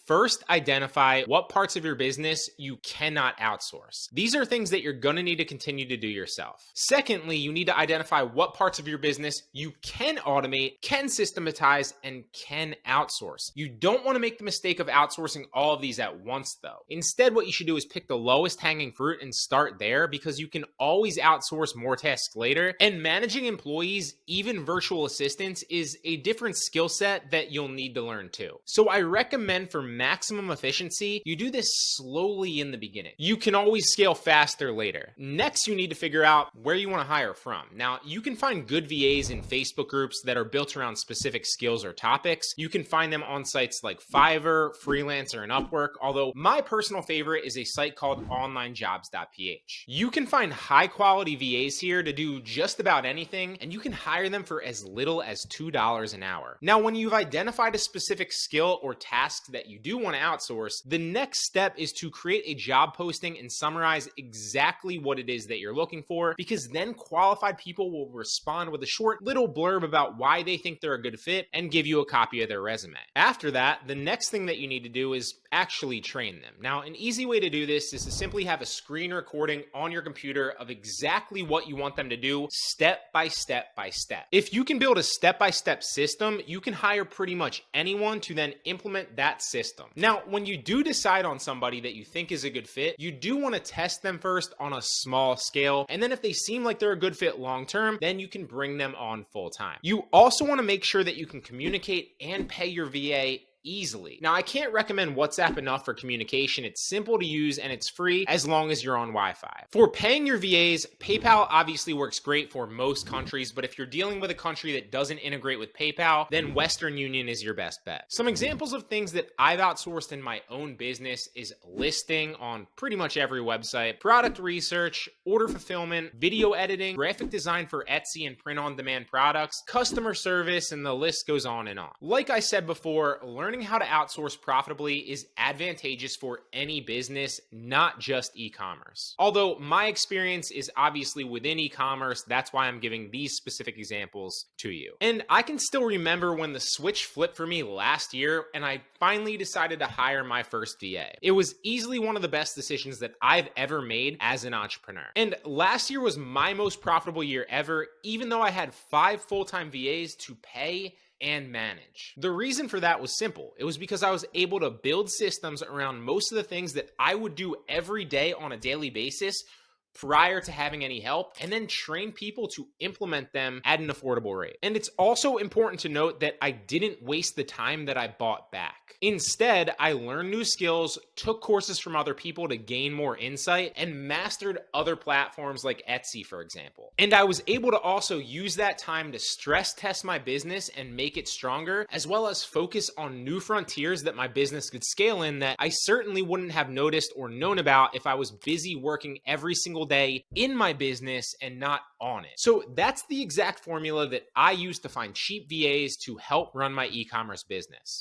First, identify what parts of your business you cannot outsource. These are things that you're going to need to continue to do yourself. Secondly, you need to identify what parts of your business you can automate, can systematize, and can outsource. You don't want to make the mistake of outsourcing all of these at once, though. Instead, what you should do is pick the lowest hanging fruit and start there, because you can always outsource more tasks later. And managing employees, even virtual assistants, is a different skill set that you'll need to learn too. So I recommend, for maximum efficiency, you do this slowly in the beginning. You can always scale faster later. Next, you need to figure out where you want to hire from. Now, you can find good VAs in Facebook groups that are built around specific skills or topics. You can find them on sites like Fiverr, Freelancer, and Upwork, although my personal favorite is a site called onlinejobs.ph. You can find high quality VAs here to do just about anything, and you can hire them for as little as $2 an hour. Now, when you've identified a specific skill or task that you do want to outsource, the next step is to create a job posting and summarize exactly what it is that you're looking for, because then qualified people will respond with a short little blurb about why they think they're a good fit and give you a copy of their resume. After that, the next thing that you need to do is actually train them. Now, an easy way to do this is to simply have a screen recording on your computer of exactly what you want them to do, step by step by step. If you can build a step-by-step system, you can hire pretty much anyone to then implement that system. Now, when you do decide on somebody that you think is a good fit, you do want to test them first on a small scale, and then if they seem like they're a good fit long-term, then you can bring them on full-time. You also want to make sure that you can communicate and pay your VA easily. Now, I can't recommend WhatsApp enough for communication. It's simple to use and it's free as long as you're on Wi-Fi. For paying your VAs, PayPal obviously works great for most countries, but if you're dealing with a country that doesn't integrate with PayPal, then Western Union is your best bet. Some examples of things that I've outsourced in my own business is listing on pretty much every website, product research, order fulfillment, video editing, graphic design for Etsy and print-on-demand products, customer service, and the list goes on and on. Like I said before, learning how to outsource profitably is advantageous for any business, not just e-commerce. Although my experience is obviously within e-commerce, that's why I'm giving these specific examples to you. And I can still remember when the switch flipped for me last year and I finally decided to hire my first VA. It was easily one of the best decisions that I've ever made as an entrepreneur. And last year was my most profitable year ever, even though I had 5 full-time VAs to pay and manage. The reason for that was simple. It was because I was able to build systems around most of the things that I would do every day on a daily basis prior to having any help, and then train people to implement them at an affordable rate. And it's also important to note that I didn't waste the time that I bought back. Instead, I learned new skills, took courses from other people to gain more insight, and mastered other platforms like Etsy, for example. And I was able to also use that time to stress test my business and make it stronger, as well as focus on new frontiers that my business could scale in that I certainly wouldn't have noticed or known about if I was busy working every single day in my business and not on it. So that's the exact formula that I use to find cheap VAs to help run my e-commerce business.